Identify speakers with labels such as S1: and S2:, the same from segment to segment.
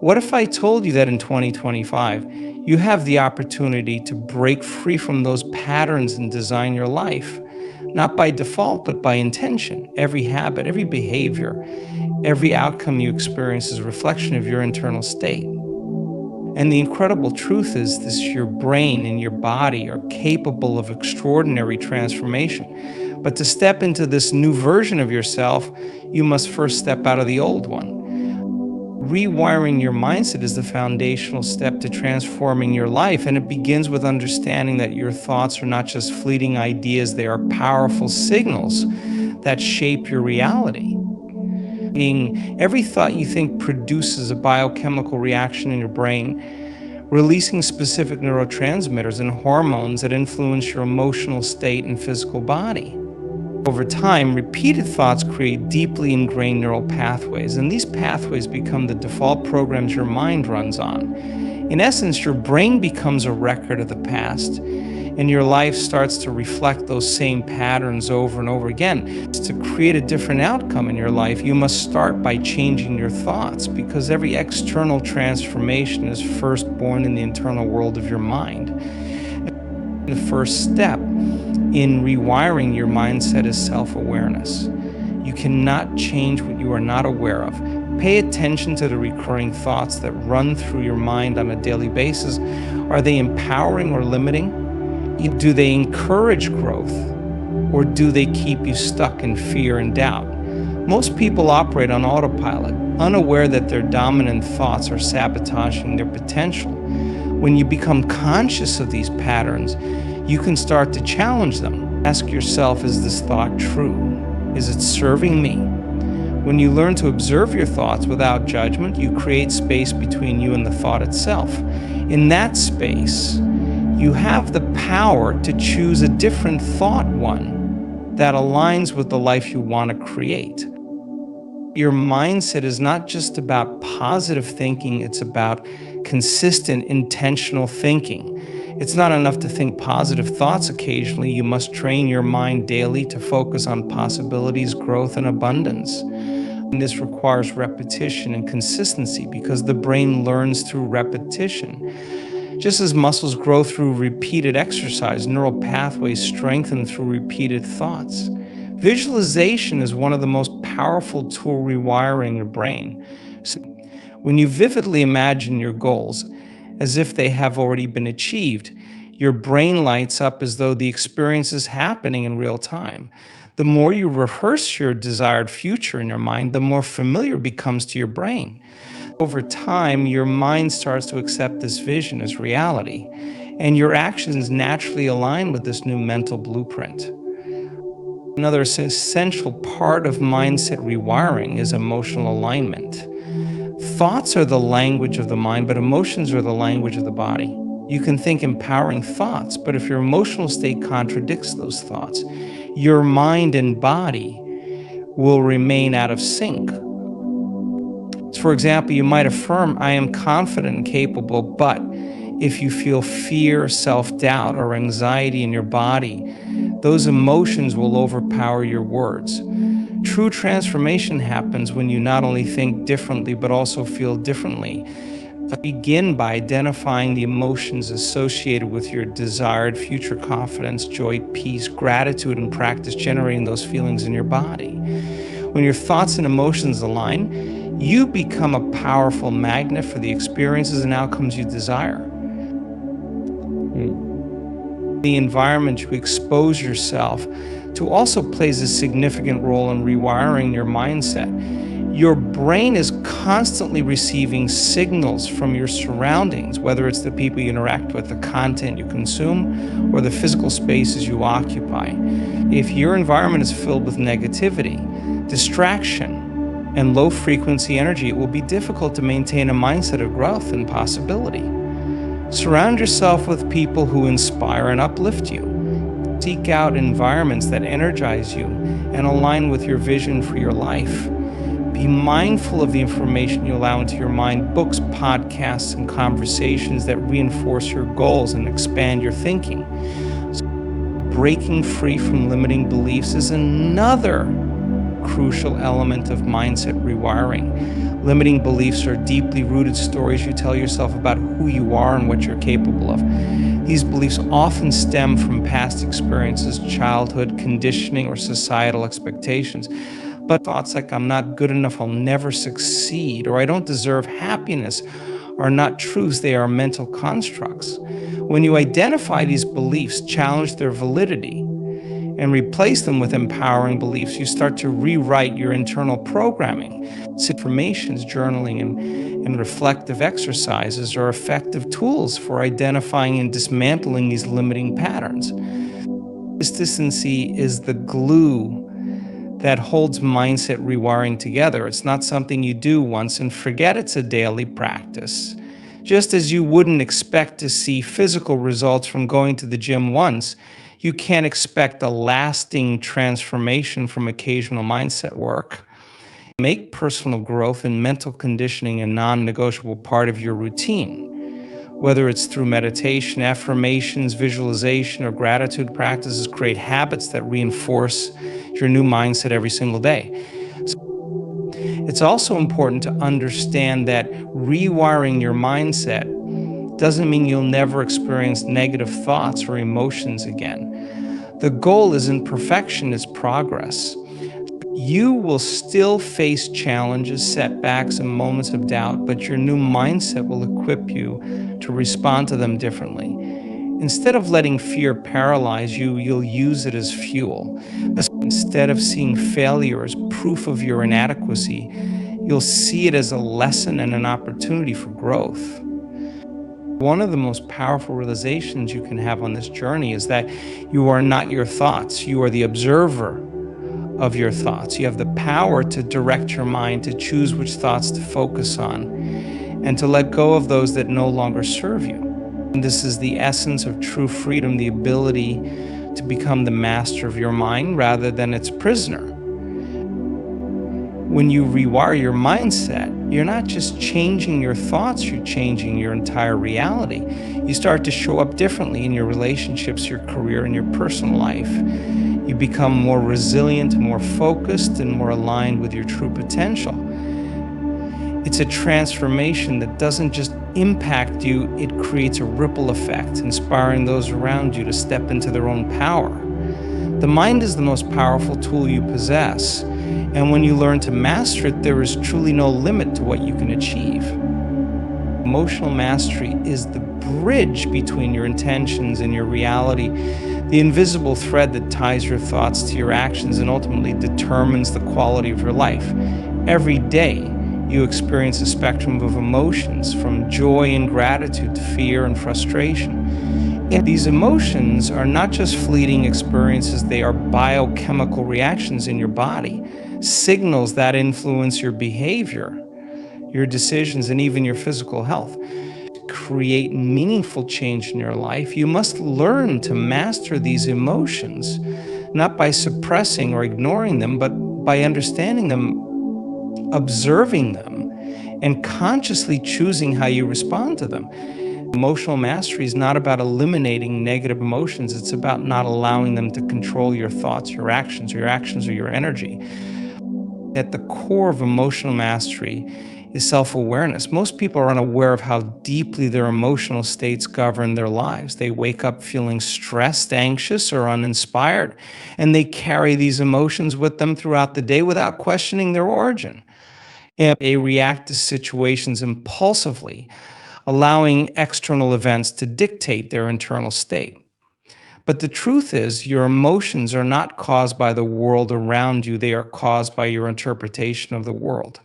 S1: What if I told you that in 2025, you have the opportunity to break free from those patterns and design your life, not by default, but by intention? Every habit, every behavior, every outcome you experience is a reflection of your internal state. And the incredible truth is this: your brain and your body are capable of extraordinary transformation. But to step into this new version of yourself, you must first step out of the old one. Rewiring your mindset is the foundational step to transforming your life, and it begins with understanding that your thoughts are not just fleeting ideas, they are powerful signals that shape your reality. Every thought you think produces a biochemical reaction in your brain, releasing specific neurotransmitters and hormones that influence your emotional state and physical body. Over time, repeated thoughts create deeply ingrained neural pathways, and these pathways become the default programs your mind runs on. In essence, your brain becomes a record of the past, and your life starts to reflect those same patterns over and over again. To create a different outcome in your life, you must start by changing your thoughts, because every external transformation is first born in the internal world of your mind. The first step in rewiring your mindset is self-awareness. You cannot change what you are not aware of. Pay attention to the recurring thoughts that run through your mind on a daily basis. Are they empowering or limiting? Do they encourage growth, or do they keep you stuck in fear and doubt? Most people operate on autopilot, unaware that their dominant thoughts are sabotaging their potential. When you become conscious of these patterns, you can start to challenge them. Ask yourself, is this thought true? Is it serving me? When you learn to observe your thoughts without judgment, you create space between you and the thought itself. In that space, you have the power to choose a different thought, one that aligns with the life you want to create. Your mindset is not just about positive thinking, it's about consistent, intentional thinking. It's not enough to think positive thoughts occasionally. You must train your mind daily to focus on possibilities, growth, and abundance. And this requires repetition and consistency, because the brain learns through repetition. Just as muscles grow through repeated exercise, neural pathways strengthen through repeated thoughts. Visualization is one of the most powerful tools rewiring your brain. So when you vividly imagine your goals as if they have already been achieved, your brain lights up as though the experience is happening in real time. The more you rehearse your desired future in your mind, the more familiar it becomes to your brain. Over time, your mind starts to accept this vision as reality, and your actions naturally align with this new mental blueprint. Another essential part of mindset rewiring is emotional alignment. Thoughts are the language of the mind, but emotions are the language of the body. You can think empowering thoughts, but if your emotional state contradicts those thoughts, your mind and body will remain out of sync. For example, you might affirm, "I am confident and capable," but if you feel fear, self-doubt, or anxiety in your body, those emotions will overpower your words. True transformation happens when you not only think differently, but also feel differently. Begin by identifying the emotions associated with your desired future: confidence, joy, peace, gratitude, and practice generating those feelings in your body. When your thoughts and emotions align, you become a powerful magnet for the experiences and outcomes you desire. The environment you expose yourself to also plays a significant role in rewiring your mindset. Your brain is constantly receiving signals from your surroundings, whether it's the people you interact with, the content you consume, or the physical spaces you occupy. If your environment is filled with negativity, distraction, and low-frequency energy, it will be difficult to maintain a mindset of growth and possibility. Surround yourself with people who inspire and uplift you. Seek out environments that energize you and align with your vision for your life. Be mindful of the information you allow into your mind: books, podcasts, and conversations that reinforce your goals and expand your thinking. Breaking free from limiting beliefs is another crucial element of mindset rewiring. Limiting beliefs are deeply rooted stories you tell yourself about who you are and what you're capable of. These beliefs often stem from past experiences, childhood conditioning, or societal expectations. But thoughts like "I'm not good enough, I'll never succeed," or "I don't deserve happiness" are not truths, they are mental constructs. When you identify these beliefs, challenge their validity, and replace them with empowering beliefs, you start to rewrite your internal programming. Affirmations, journaling, and reflective exercises are effective tools for identifying and dismantling these limiting patterns. Consistency is the glue that holds mindset rewiring together. It's not something you do once and forget, it's a daily practice. Just as you wouldn't expect to see physical results from going to the gym once, you can't expect a lasting transformation from occasional mindset work. Make personal growth and mental conditioning a non-negotiable part of your routine. Whether it's through meditation, affirmations, visualization, or gratitude practices, create habits that reinforce your new mindset every single day. It's also important to understand that rewiring your mindset doesn't mean you'll never experience negative thoughts or emotions again. The goal isn't perfection, it's progress. You will still face challenges, setbacks, and moments of doubt, but your new mindset will equip you to respond to them differently. Instead of letting fear paralyze you, you'll use it as fuel. Instead of seeing failure as proof of your inadequacy, you'll see it as a lesson and an opportunity for growth. One of the most powerful realizations you can have on this journey is that you are not your thoughts. You are the observer of your thoughts. You have the power to direct your mind, to choose which thoughts to focus on, and to let go of those that no longer serve you. And this is the essence of true freedom, the ability to become the master of your mind rather than its prisoner. When you rewire your mindset, you're not just changing your thoughts, you're changing your entire reality. You start to show up differently in your relationships, your career, and your personal life. You become more resilient, more focused, and more aligned with your true potential. It's a transformation that doesn't just impact you, it creates a ripple effect, inspiring those around you to step into their own power. The mind is the most powerful tool you possess, and when you learn to master it, there is truly no limit to what you can achieve. Emotional mastery is the bridge between your intentions and your reality, the invisible thread that ties your thoughts to your actions and ultimately determines the quality of your life. Every day, you experience a spectrum of emotions, from joy and gratitude to fear and frustration. And these emotions are not just fleeting experiences, they are biochemical reactions in your body, signals that influence your behavior, your decisions, and even your physical health. To create meaningful change in your life, you must learn to master these emotions, not by suppressing or ignoring them, but by understanding them, observing them, and consciously choosing how you respond to them. Emotional mastery is not about eliminating negative emotions, it's about not allowing them to control your thoughts, your actions, or your energy. At the core of emotional mastery is self-awareness. Most people are unaware of how deeply their emotional states govern their lives. They wake up feeling stressed, anxious, or uninspired, and they carry these emotions with them throughout the day without questioning their origin. And they react to situations impulsively, allowing external events to dictate their internal state. But the truth is, your emotions are not caused by the world around you, they are caused by your interpretation of the world.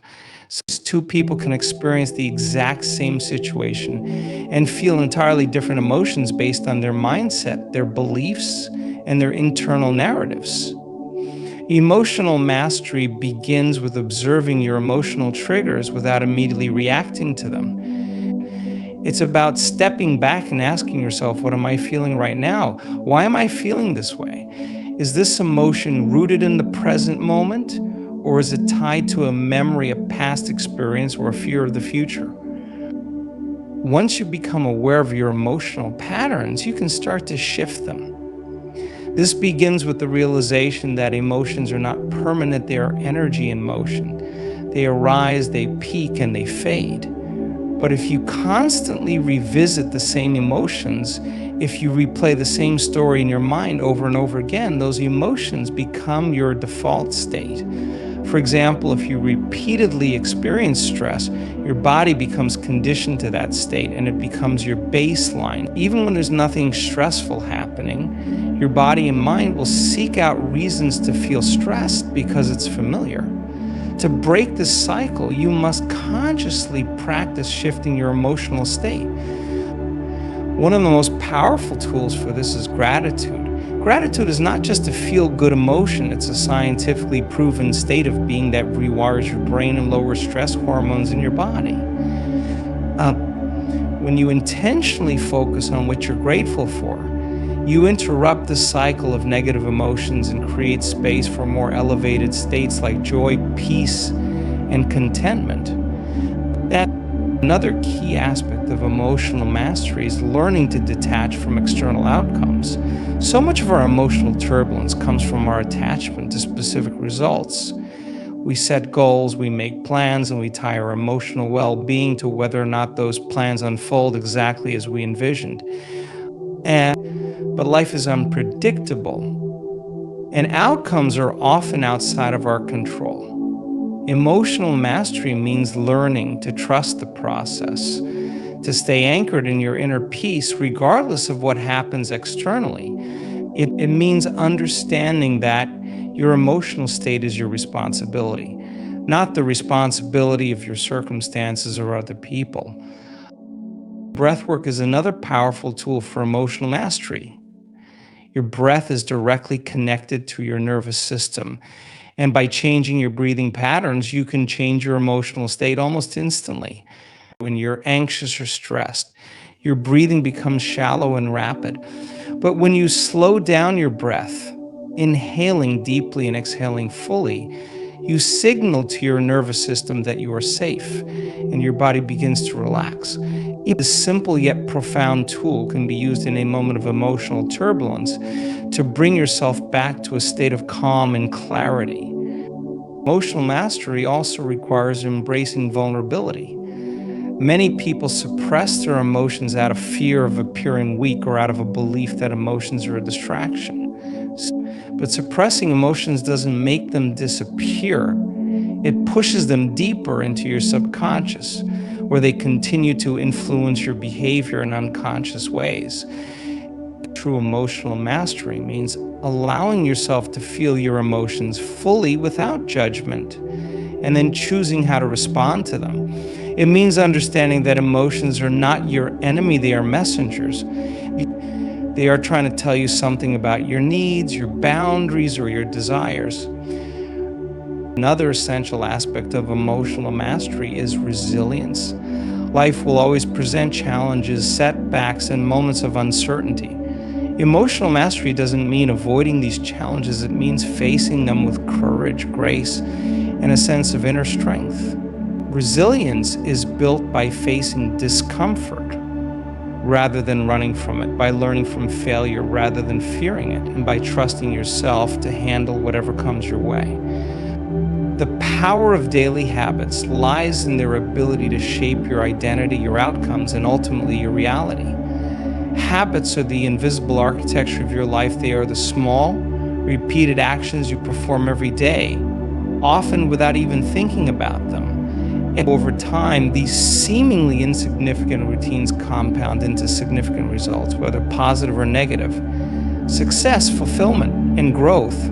S1: So two people can experience the exact same situation and feel entirely different emotions based on their mindset, their beliefs, and their internal narratives. Emotional mastery begins with observing your emotional triggers without immediately reacting to them. It's about stepping back and asking yourself, what am I feeling right now? Why am I feeling this way? Is this emotion rooted in the present moment, or is it tied to a memory, a past experience, or a fear of the future? Once you become aware of your emotional patterns, you can start to shift them. This begins with the realization that emotions are not permanent, they are energy in motion. They arise, they peak, and they fade. But if you constantly revisit the same emotions, if you replay the same story in your mind over and over again, those emotions become your default state. For example, if you repeatedly experience stress, your body becomes conditioned to that state and it becomes your baseline. Even when there's nothing stressful happening, your body and mind will seek out reasons to feel stressed because it's familiar. To break this cycle, you must consciously practice shifting your emotional state. One of the most powerful tools for this is gratitude. Gratitude is not just a feel-good emotion, it's a scientifically proven state of being that rewires your brain and lowers stress hormones in your body. When you intentionally focus on what you're grateful for, you interrupt the cycle of negative emotions and create space for more elevated states like joy, peace, and contentment. That's another key aspect of emotional mastery is learning to detach from external outcomes. So much of our emotional turbulence comes from our attachment to specific results. We set goals, we make plans, and we tie our emotional well-being to whether or not those plans unfold exactly as we envisioned. But life is unpredictable, and outcomes are often outside of our control. Emotional mastery means learning to trust the process, to stay anchored in your inner peace regardless of what happens externally. It means understanding that your emotional state is your responsibility, not the responsibility of your circumstances or other people. Breathwork is another powerful tool for emotional mastery. Your breath is directly connected to your nervous system. And by changing your breathing patterns, you can change your emotional state almost instantly. When you're anxious or stressed, your breathing becomes shallow and rapid. But when you slow down your breath, inhaling deeply and exhaling fully, you signal to your nervous system that you are safe and your body begins to relax. A simple yet profound tool can be used in a moment of emotional turbulence to bring yourself back to a state of calm and clarity. Emotional mastery also requires embracing vulnerability. Many people suppress their emotions out of fear of appearing weak or out of a belief that emotions are a distraction. But suppressing emotions doesn't make them disappear. It pushes them deeper into your subconscious, where they continue to influence your behavior in unconscious ways. True emotional mastery means allowing yourself to feel your emotions fully without judgment, and then choosing how to respond to them. It means understanding that emotions are not your enemy, they are messengers. They are trying to tell you something about your needs, your boundaries, or your desires. Another essential aspect of emotional mastery is resilience. Life will always present challenges, setbacks, and moments of uncertainty. Emotional mastery doesn't mean avoiding these challenges, it means facing them with courage, grace, and a sense of inner strength. Resilience is built by facing discomfort rather than running from it, by learning from failure rather than fearing it, and by trusting yourself to handle whatever comes your way. The power of daily habits lies in their ability to shape your identity, your outcomes, and ultimately your reality. Habits are the invisible architecture of your life. They are the small, repeated actions you perform every day, often without even thinking about them. And over time, these seemingly insignificant routines compound into significant results, whether positive or negative. Success, fulfillment, and growth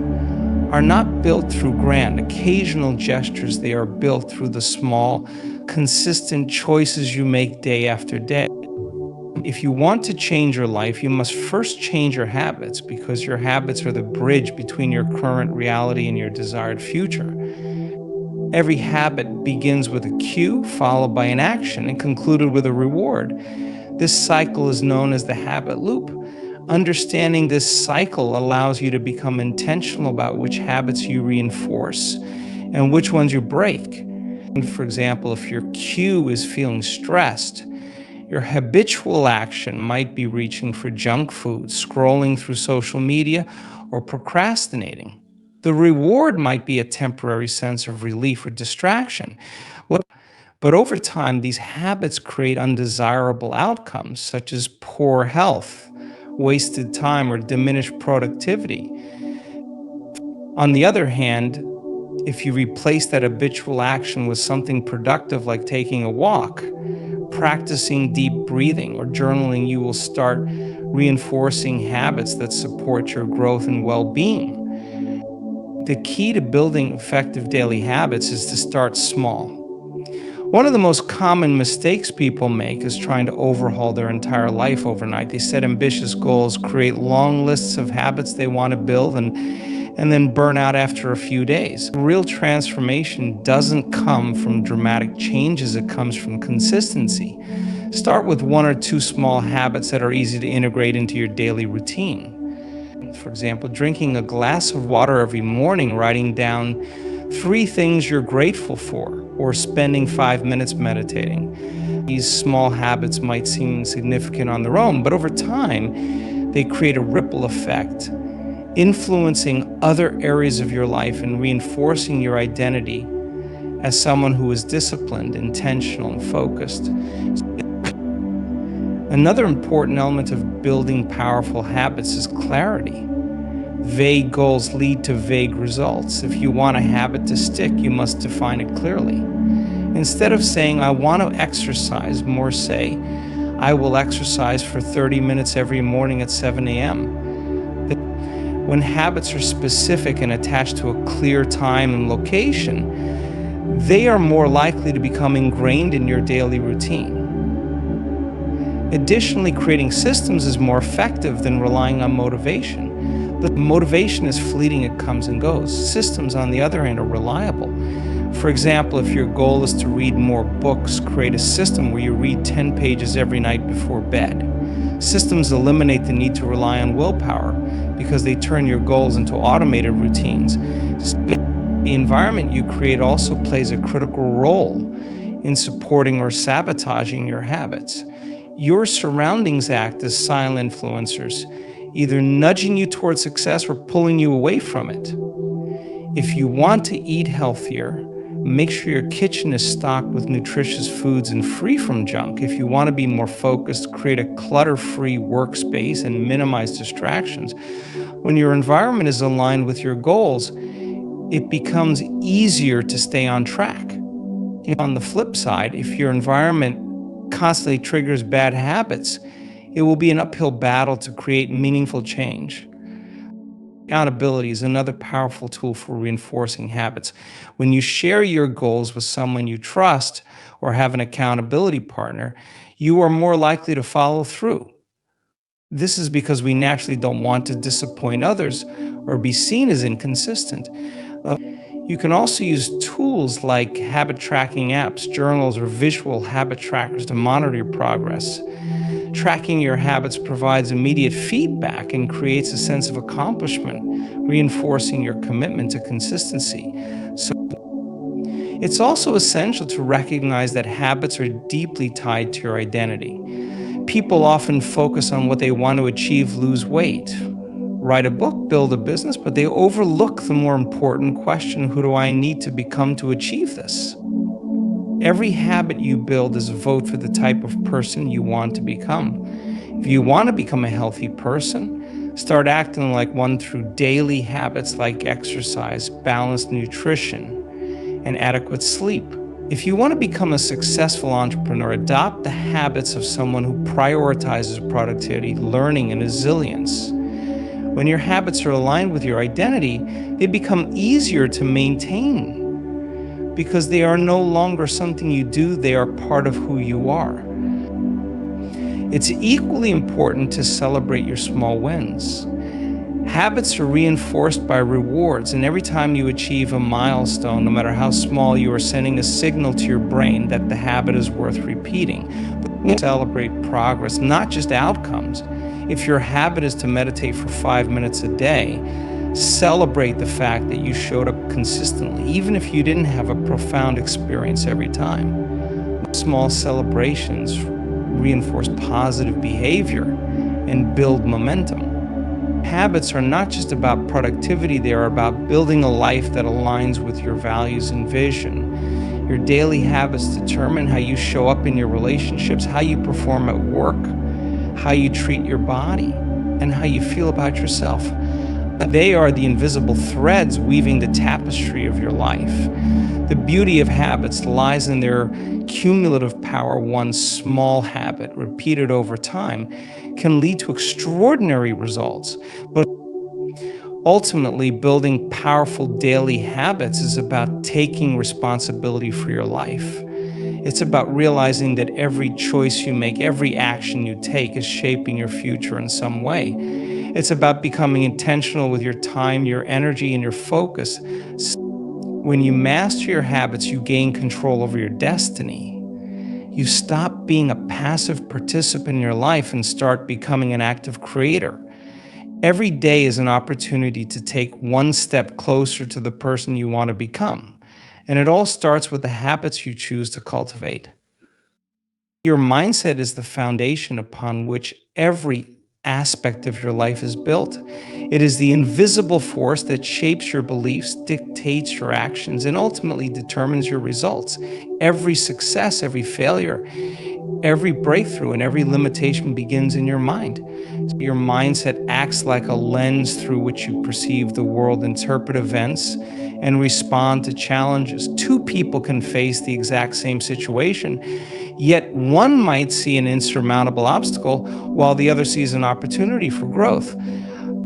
S1: are not built through grand, occasional gestures. They are built through the small, consistent choices you make day after day. If you want to change your life, you must first change your habits, because your habits are the bridge between your current reality and your desired future. Every habit begins with a cue, followed by an action, and concluded with a reward. This cycle is known as the habit loop. Understanding this cycle allows you to become intentional about which habits you reinforce and which ones you break. For example, if your cue is feeling stressed, Your habitual action might be reaching for junk food, scrolling through social media, or procrastinating. The reward might be a temporary sense of relief or distraction. But over time, these habits create undesirable outcomes such as poor health, wasted time, or diminished productivity. On the other hand, if you replace that habitual action with something productive like taking a walk, practicing deep breathing, or journaling, you will start reinforcing habits that support your growth and well being. The key to building effective daily habits is to start small. One of the most common mistakes people make is trying to overhaul their entire life overnight. They set ambitious goals, create long lists of habits they want to build, and then burn out after a few days. Real transformation doesn't come from dramatic changes, it comes from consistency. Start with one or two small habits that are easy to integrate into your daily routine. For example, drinking a glass of water every morning, writing down 3 things you're grateful for, or spending 5 minutes meditating. These small habits might seem significant on their own, but over time, they create a ripple effect, influencing other areas of your life and reinforcing your identity as someone who is disciplined, intentional, and focused. Another important element of building powerful habits is clarity. Vague goals lead to vague results. If you want a habit to stick, you must define it clearly. Instead of saying, I want to exercise, more say, I will exercise for 30 minutes every morning at 7 a.m. When habits are specific and attached to a clear time and location, they are more likely to become ingrained in your daily routine. Additionally, creating systems is more effective than relying on motivation. The motivation is fleeting, it comes and goes. Systems, on the other hand, are reliable. For example, if your goal is to read more books, create a system where you read 10 pages every night before bed. Systems eliminate the need to rely on willpower because they turn your goals into automated routines. The environment you create also plays a critical role in supporting or sabotaging your habits. Your surroundings act as silent influencers, either nudging you toward success or pulling you away from it. If you want to eat healthier, make sure your kitchen is stocked with nutritious foods and free from junk. If you want to be more focused, create a clutter-free workspace and minimize distractions. When your environment is aligned with your goals, it becomes easier to stay on track. On the flip side, if your environment constantly triggers bad habits, it will be an uphill battle to create meaningful change. Accountability is another powerful tool for reinforcing habits. When you share your goals with someone you trust or have an accountability partner, you are more likely to follow through. This is because we naturally don't want to disappoint others or be seen as inconsistent. You can also use tools like habit tracking apps, journals, or visual habit trackers to monitor your progress. Tracking your habits provides immediate feedback and creates a sense of accomplishment, reinforcing your commitment to consistency. So, it's also essential to recognize that habits are deeply tied to your identity. People often focus on what they want to achieve, lose weight, write a book, build a business, but they overlook the more important question, who do I need to become to achieve this? Every habit you build is a vote for the type of person you want to become. If you want to become a healthy person, start acting like one through daily habits like exercise, balanced nutrition, and adequate sleep. If you want to become a successful entrepreneur, adopt the habits of someone who prioritizes productivity, learning, and resilience. When your habits are aligned with your identity, they become easier to maintain because they are no longer something you do, they are part of who you are. It's equally important to celebrate your small wins. Habits are reinforced by rewards, and every time you achieve a milestone, no matter how small, you are sending a signal to your brain that the habit is worth repeating. Celebrate progress, not just outcomes. If your habit is to meditate for 5 minutes a day, celebrate the fact that you showed up consistently, even if you didn't have a profound experience every time. Small celebrations reinforce positive behavior, and build momentum. Habits are not just about productivity, they are about building a life that aligns with your values and vision. Your daily habits determine how you show up in your relationships, how you perform at work, how you treat your body, and how you feel about yourself. They are the invisible threads weaving the tapestry of your life. The beauty of habits lies in their cumulative power. One small habit, repeated over time, can lead to extraordinary results. But ultimately, building powerful daily habits is about taking responsibility for your life. It's about realizing that every choice you make, every action you take is shaping your future in some way. It's about becoming intentional with your time, your energy, and your focus. When you master your habits, you gain control over your destiny. You stop being a passive participant in your life and start becoming an active creator. Every day is an opportunity to take one step closer to the person you want to become. And it all starts with the habits you choose to cultivate. Your mindset is the foundation upon which every aspect of your life is built. It is the invisible force that shapes your beliefs, dictates your actions, and ultimately determines your results. Every success, every failure, every breakthrough, and every limitation begins in your mind. Your mindset acts like a lens through which you perceive the world, interpret events, and respond to challenges. Two people can face the exact same situation, yet one might see an insurmountable obstacle while the other sees an opportunity for growth.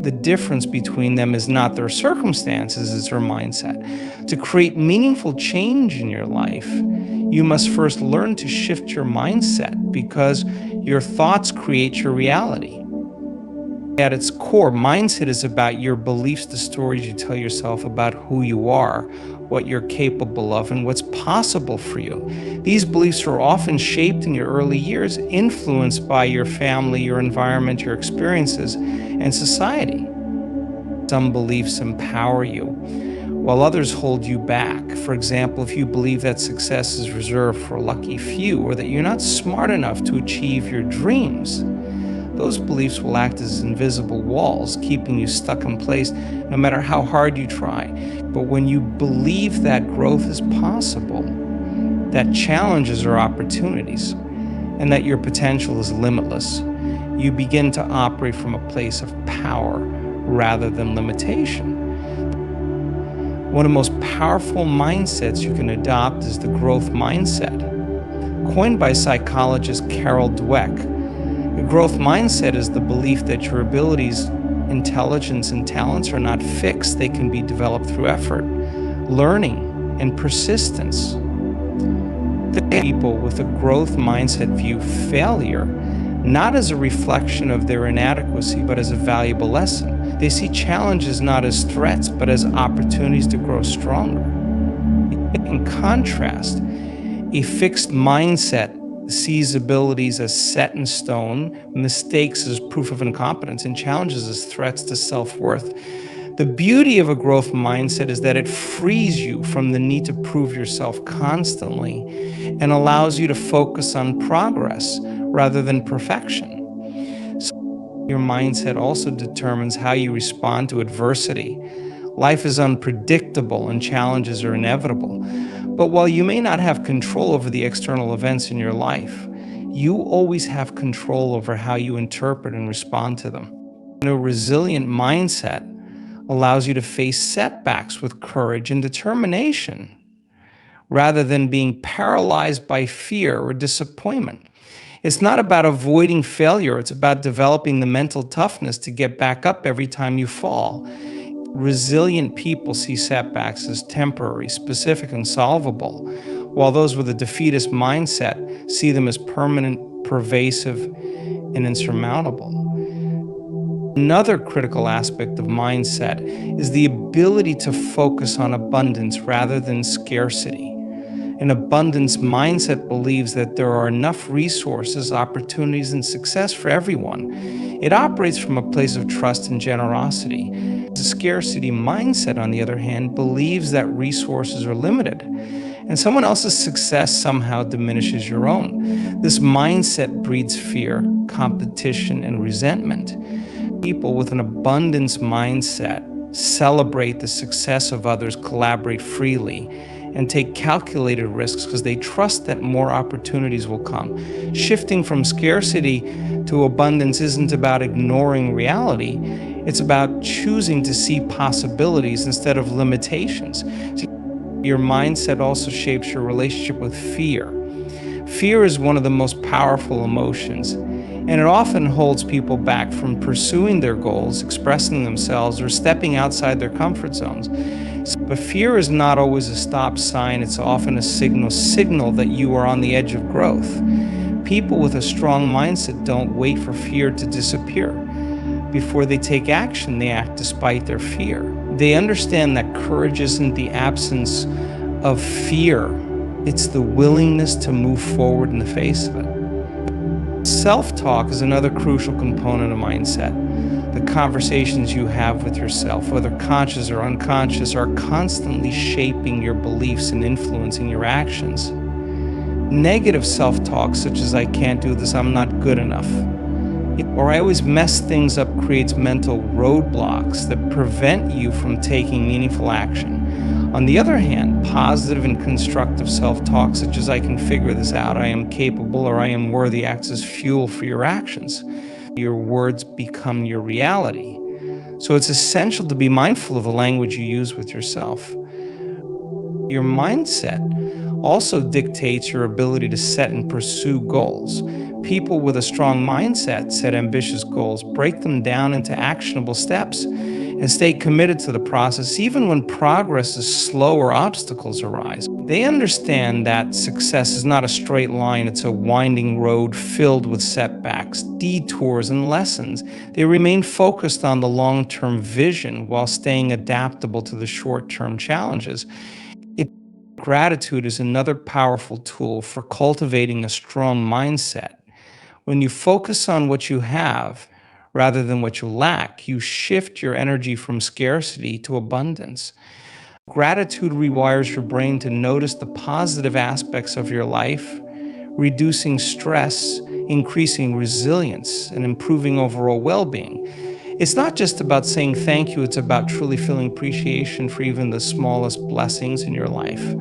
S1: The difference between them is not their circumstances, it's their mindset. To create meaningful change in your life, you must first learn to shift your mindset, because your thoughts create your reality. At its core, mindset is about your beliefs, the stories you tell yourself about who you are, what you're capable of, and what's possible for you. These beliefs are often shaped in your early years, influenced by your family, your environment, your experiences, and society. Some beliefs empower you, while others hold you back. For example, if you believe that success is reserved for a lucky few, or that you're not smart enough to achieve your dreams, those beliefs will act as invisible walls, keeping you stuck in place no matter how hard you try. But when you believe that growth is possible, that challenges are opportunities, and that your potential is limitless, you begin to operate from a place of power rather than limitation. One of the most powerful mindsets you can adopt is the growth mindset. Coined by psychologist Carol Dweck, the growth mindset is the belief that your abilities, intelligence, and talents are not fixed. They can be developed through effort, learning, and persistence. The people with a growth mindset view failure not as a reflection of their inadequacy, but as a valuable lesson. They see challenges not as threats, but as opportunities to grow stronger. In contrast, a fixed mindset sees abilities as set in stone, mistakes as proof of incompetence, and challenges as threats to self-worth. The beauty of a growth mindset is that it frees you from the need to prove yourself constantly and allows you to focus on progress rather than perfection. So your mindset also determines how you respond to adversity. Life is unpredictable and challenges are inevitable. But while you may not have control over the external events in your life, you always have control over how you interpret and respond to them. A resilient mindset allows you to face setbacks with courage and determination, rather than being paralyzed by fear or disappointment. It's not about avoiding failure, it's about developing the mental toughness to get back up every time you fall. Resilient people see setbacks as temporary, specific, and solvable, while those with a defeatist mindset see them as permanent, pervasive, and insurmountable. Another critical aspect of mindset is the ability to focus on abundance rather than scarcity. An abundance mindset believes that there are enough resources, opportunities, and success for everyone. It operates from a place of trust and generosity. The scarcity mindset, on the other hand, believes that resources are limited and someone else's success somehow diminishes your own. This mindset breeds fear, competition, and resentment. People with an abundance mindset celebrate the success of others, collaborate freely, and take calculated risks because they trust that more opportunities will come. Shifting from scarcity to abundance isn't about ignoring reality. It's about choosing to see possibilities instead of limitations. Your mindset also shapes your relationship with fear. Fear is one of the most powerful emotions, and it often holds people back from pursuing their goals, expressing themselves, or stepping outside their comfort zones. But fear is not always a stop sign, it's often a signal that you are on the edge of growth. People with a strong mindset don't wait for fear to disappear. Before they take action, they act despite their fear. They understand that courage isn't the absence of fear, it's the willingness to move forward in the face of it. Self-talk is another crucial component of mindset. The conversations you have with yourself, whether conscious or unconscious, are constantly shaping your beliefs and influencing your actions. Negative self-talk, such as "I can't do this, I'm not good enough," or "I always mess things up," creates mental roadblocks that prevent you from taking meaningful action. On the other hand, positive and constructive self-talk, such as "I can figure this out," "I am capable," or "I am worthy," acts as fuel for your actions. Your words become your reality. So it's essential to be mindful of the language you use with yourself. Your mindset also dictates your ability to set and pursue goals. People with a strong mindset set ambitious goals, break them down into actionable steps, and stay committed to the process even when progress is slow or obstacles arise. They understand that success is not a straight line, it's a winding road filled with setbacks, detours, and lessons. They remain focused on the long-term vision while staying adaptable to the short-term challenges. Gratitude is another powerful tool for cultivating a strong mindset. When you focus on what you have rather than what you lack, you shift your energy from scarcity to abundance. Gratitude rewires your brain to notice the positive aspects of your life, reducing stress, increasing resilience, and improving overall well-being. It's not just about saying thank you, it's about truly feeling appreciation for even the smallest blessings in your life.